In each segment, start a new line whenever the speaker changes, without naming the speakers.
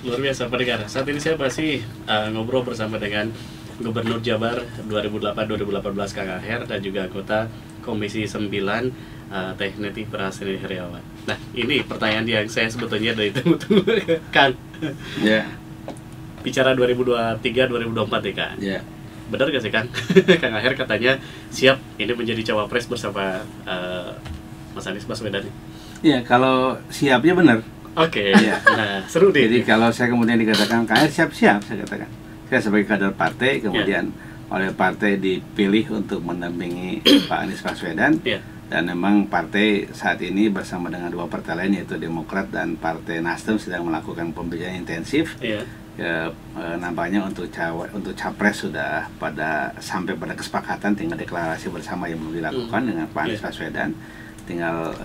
Luar biasa pendengar. Saat ini saya masih ngobrol bersama dengan Gubernur Jabar 2008-2018 Kang Aher dan juga anggota Komisi 9 Teh Neti Prasini Heriawan. Nah, ini pertanyaan yang saya sebetulnya dari tunggu-tunggu Kang.
Ya.
Bicara 2023-2024 nih Kang.
Ya.
Benar gak sih Kang? Kang Aher katanya siap ini menjadi cawapres bersama Mas Anies Baswedan.
Ya, kalau siapnya benar.
Oke.
Ya.
Nah, seru deh.
Jadi kalau saya kemudian dikatakan Kang Aher siap-siap, saya katakan. Saya sebagai kader partai kemudian oleh partai dipilih untuk mendampingi Pak Anies Baswedan. Dan memang partai saat ini bersama dengan dua partai lain yaitu Demokrat dan Partai Nasdem sedang melakukan pembicaraan intensif. Nampaknya untuk capres sudah sampai pada kesepakatan, tinggal deklarasi bersama yang belum dilakukan dengan Pak Anies Baswedan. Tinggal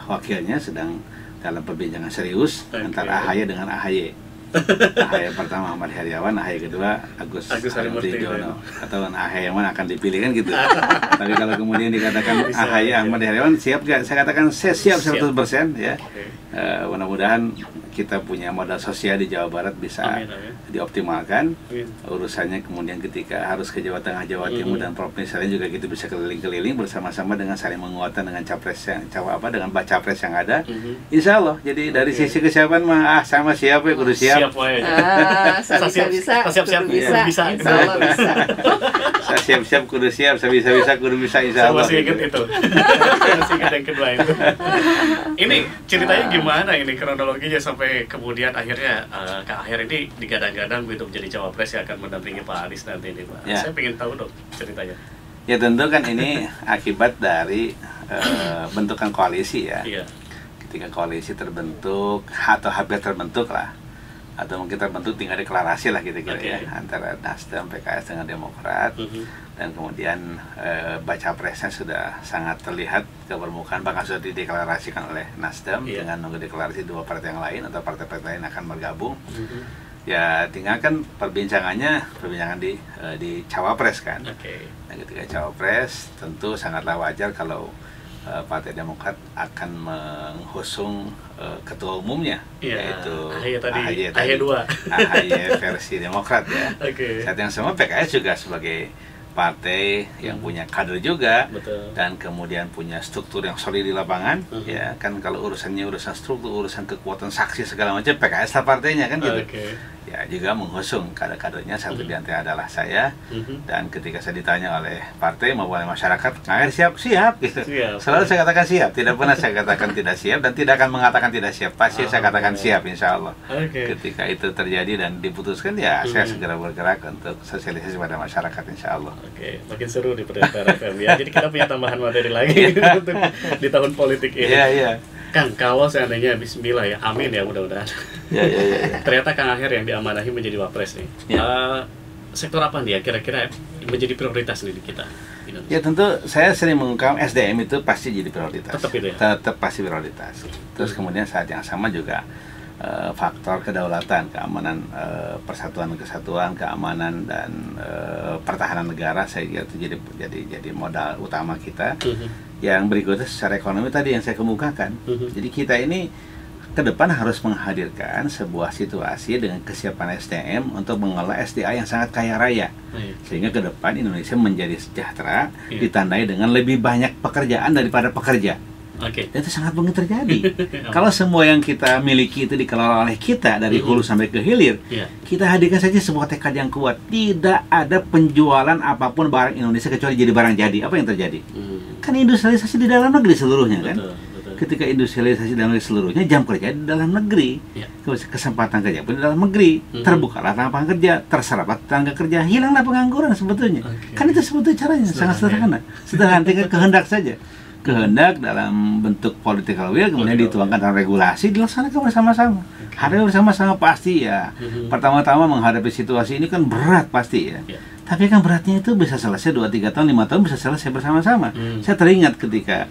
wakilnya sedang dalam perbincangan serius antara AHY dengan AHY. AHY pertama Ahmad Heriawan, AHY kedua Agus Harimurti Yudhoyono. Atau AHY yang mana akan dipilih kan gitu. Tapi kalau kemudian dikatakan AHY Ahmad Heriawan siap gak? Saya katakan saya siap 100% ya. Mudah-mudahan kita punya modal sosial di Jawa Barat bisa dioptimalkan. Urusannya kemudian ketika harus ke Jawa Tengah, Jawa Timur dan provinsi lain juga kita bisa keliling-keliling bersama-sama dengan saling menguatkan dengan capres yang dengan baca pres yang ada. Insya Allah. Jadi dari sisi kesiapan mah sama siap ya, kudu siap.
Saya siap-siap bisa.
Saya siap-siap kudu siap, saya bisa kudu bisa insya Allah.
Saya masih ingat itu. Masih ingat yang kedua itu. Ini ceritanya gimana ini kronologinya sampai kemudian akhirnya Kak Aher ini digadang-gadang begitu menjadi cawapres yang akan mendampingi Pak Anies nanti ini Pak. Saya pengen tahu dong ceritanya.
Ya tentu kan ini akibat dari bentukan koalisi ya. Ketika koalisi terbentuk atau hampir terbentuk lah, atau mungkin terbentuk tinggal deklarasi lah kira-kira ya antara Nasdem, PKS dengan Demokrat. Dan kemudian baca presnya sudah sangat terlihat ke permukaan, bahkan sudah dideklarasikan oleh Nasdem dengan nunggu deklarasi dua partai yang lain atau partai-partai lain akan bergabung. Ya tinggal kan perbincangan di cawapres kan. Nah, ketika cawapres tentu sangatlah wajar kalau Partai Demokrat akan mengusung ketua umumnya, yaitu AHY versi Demokrat ya. Saat yang sama PKS juga sebagai partai yang punya kader juga. Dan kemudian punya struktur yang solid di lapangan. Ya kan, kalau urusannya urusan struktur, urusan kekuatan saksi segala macam, PKS lah partainya kan gitu. Ya juga mengusung kader-kadernya, satu di antara adalah saya. Dan ketika saya ditanya oleh partai maupun oleh masyarakat, Kang Aher siap gitu. Selalu saya katakan siap, tidak pernah saya katakan tidak siap dan tidak akan mengatakan tidak siap. Pasti saya katakan siap insya Allah. Ketika itu terjadi dan diputuskan ya saya segera bergerak untuk sosialisasi pada masyarakat insya Allah.
Makin seru di Pendengar FM ya. Jadi kita punya tambahan materi lagi untuk di tahun politik ini. Kang, kalau seandainya bismillah ya, amin ya mudah-mudahan. Ternyata Kang Aher yang diamanahi menjadi wapres nih. Sektor apa nih ya kira-kira menjadi prioritas nih di kita?
Ya tentu saya sering mengungkap SDM itu pasti jadi prioritas.
Tetap itu ya?
Tetap pasti prioritas. Terus kemudian saat yang sama juga faktor kedaulatan, keamanan, persatuan kesatuan, keamanan dan pertahanan negara saya kira itu jadi modal utama kita. Yang berikutnya secara ekonomi tadi yang saya kemukakan. Jadi kita ini ke depan harus menghadirkan sebuah situasi dengan kesiapan SDM untuk mengelola SDA yang sangat kaya raya. Sehingga ke depan Indonesia menjadi sejahtera, ditandai dengan lebih banyak pekerjaan daripada pekerja. Dan itu sangat mungkin terjadi. Kalau semua yang kita miliki itu dikelola oleh kita dari hulu sampai ke hilir, kita hadirkan saja sebuah tekad yang kuat. Tidak ada penjualan apapun barang Indonesia kecuali jadi barang jadi. Apa yang terjadi? Kan industrialisasi di dalam negeri seluruhnya kan. Ketika industrialisasi dalam negeri seluruhnya, jam kerja di dalam negeri, kesempatan kerja pun di dalam negeri, terbukalah lapangan kerja, terseraplah tenaga kerja, hilanglah pengangguran sebetulnya. Kan itu sebetulnya caranya sangat sederhana. Sederhana, tinggal kehendak saja. Kehendak dalam bentuk political will kemudian dituangkan dalam regulasi, dilaksanakan bersama-sama. Hari bersama-sama pasti ya. Pertama-tama menghadapi situasi ini kan berat pasti ya. Tapi kan beratnya itu bisa selesai 2, 3 tahun, 5 tahun bisa selesai bersama-sama. Saya teringat ketika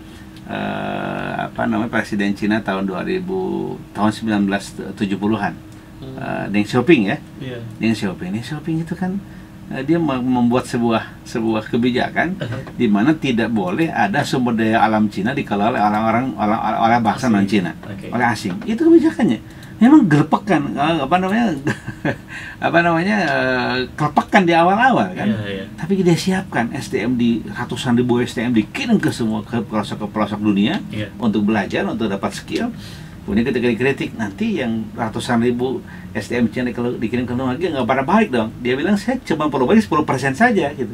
Presiden Cina tahun 1970-an, Deng Xiaoping ya. Deng Xiaoping itu kan dia membuat sebuah kebijakan di mana tidak boleh ada sumber daya alam Cina dikelola oleh orang bangsa non Cina, oleh asing. Itu kebijakannya. memang gerpekan kelepakan di awal-awal kan. Tapi dia siapkan SDM di ratusan ribu SDM dikirim ke semua ke pelosok dunia untuk belajar, untuk dapat skill. Kemudian ketika dikritik, nanti yang ratusan ribu SDM Cina kalau dikirim ke luar negeri nggak pada baik dong. Dia bilang saya cuma perlu bagi 10% saja gitu.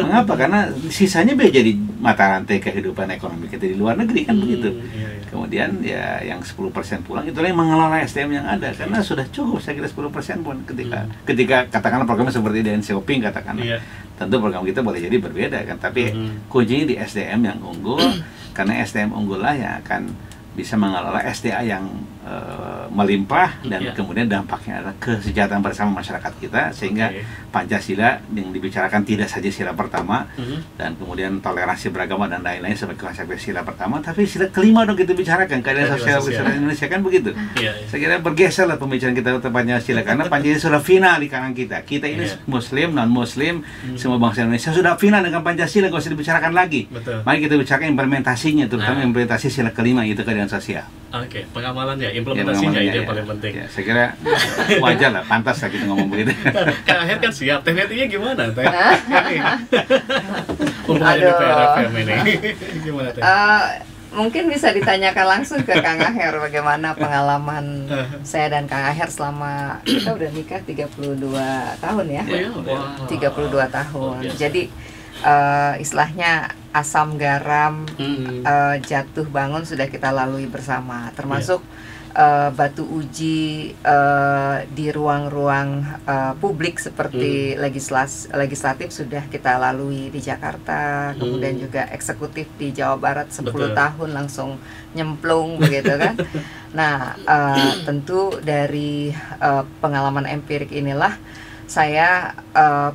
Mengapa? Karena sisanya biar jadi mata rantai kehidupan ekonomi kita di luar negeri kan begitu. Kemudian ya yang 10% pulang itulah yang mengelola SDM yang ada, karena sudah cukup saya kira 10% pun ketika katakanlah programnya seperti DN Xiaoping katakanlah. Tentu program kita boleh jadi berbeda kan, tapi kuncinya di SDM yang unggul karena SDM unggul lah yang akan bisa mengelola SDA yang melimpah dan kemudian dampaknya adalah kesejahteraan bersama masyarakat kita, sehingga Pancasila yang dibicarakan tidak saja sila pertama dan kemudian toleransi beragama dan lain-lain sebagai konsekuensi sila pertama, tapi sila kelima dong kita bicarakan keadaan sosial Indonesia kan begitu. Saya kira bergeser lah pembicaraan kita tentang Pancasila karena Pancasila sudah final di kalangan kita ini Muslim, non Muslim, semua bangsa Indonesia sudah final dengan Pancasila, nggak usah dibicarakan lagi. Mari kita bicarakan implementasinya, terutama implementasi sila kelima itu keadaan sosial.
Pengamalannya, implementasinya itu yang paling penting.
Saya kira wajar lah, pantas lah kita ngomong begitu.
Kang Aher kan siap, tekniknya gimana? Hubungan DPR FM ini gimana Teh?
Mungkin bisa ditanyakan langsung ke Kang Aher bagaimana pengalaman saya dan Kang Aher selama kita udah nikah 32 tahun ya. 32 tahun. Jadi istilahnya asam garam jatuh bangun sudah kita lalui bersama, termasuk batu uji di ruang-ruang publik seperti legislatif sudah kita lalui di Jakarta, kemudian juga eksekutif di Jawa Barat 10 tahun langsung nyemplung begitu kan. Nah, tentu dari pengalaman empirik inilah saya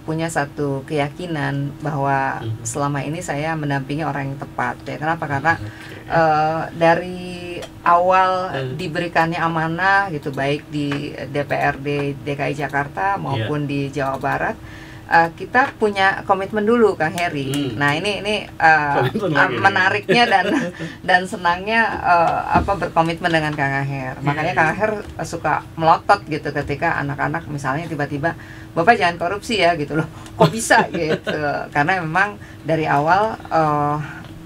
punya satu keyakinan bahwa selama ini saya mendampingi orang yang tepat. Ya, kenapa? Karena dari awal diberikannya amanah gitu, baik di DPRD DKI Jakarta maupun di Jawa Barat, kita punya komitmen dulu, Kang Heri. Nah ini menariknya dan senangnya berkomitmen dengan Kang Aher. Makanya Kang Aher suka melotot gitu ketika anak-anak misalnya tiba-tiba, Bapak jangan korupsi ya gitu loh. Kok bisa gitu? Karena memang dari awal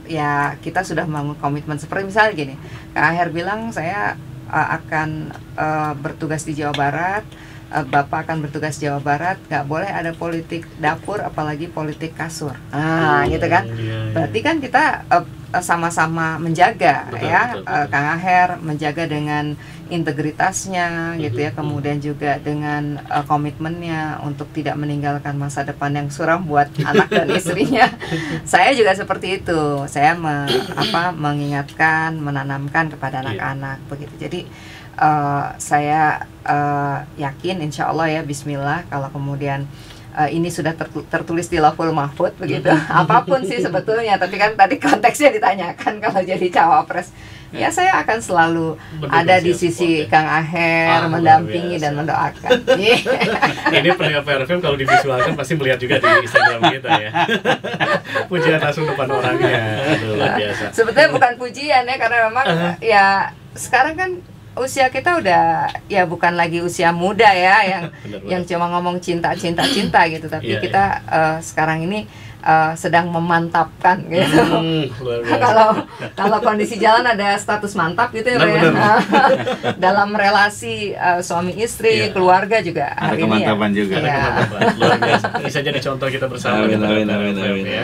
ya kita sudah membangun komitmen seperti misalnya gini, Kang Aher bilang saya akan bertugas di Jawa Barat. Bapak akan bertugas Jawa Barat, nggak boleh ada politik dapur, apalagi politik kasur. Gitu kan? Berarti kan kita sama-sama menjaga, Kang Aher menjaga dengan integritasnya, gitu ya. Kemudian juga dengan komitmennya untuk tidak meninggalkan masa depan yang suram buat anak dan istrinya. Saya juga seperti itu. Saya mengingatkan, menanamkan kepada anak-anak, begitu. Jadi saya yakin insya Allah ya, bismillah, kalau kemudian ini sudah tertulis di Lauhul Mahfuz begitu, apapun sih sebetulnya, tapi kan tadi konteksnya ditanyakan kalau jadi cawapres, ya saya akan selalu ada di sisi Kang Aher, mendampingi dan mendoakan.
Ini pendengar PRFM kalau divisualkan pasti melihat juga di Instagram kita ya. Pujian langsung depan orangnya, luar biasa.
Sebetulnya bukan pujian ya, karena memang ya sekarang kan usia kita udah ya bukan lagi usia muda ya yang cuma ngomong cinta gitu, tapi kita sekarang ini sedang memantapkan gitu. Kalau kondisi jalan ada status mantap gitu ya, dalam relasi suami istri, keluarga juga hari ini ya.
Juga.
Luar biasa. Bisa jadi contoh kita bersama.
Amin.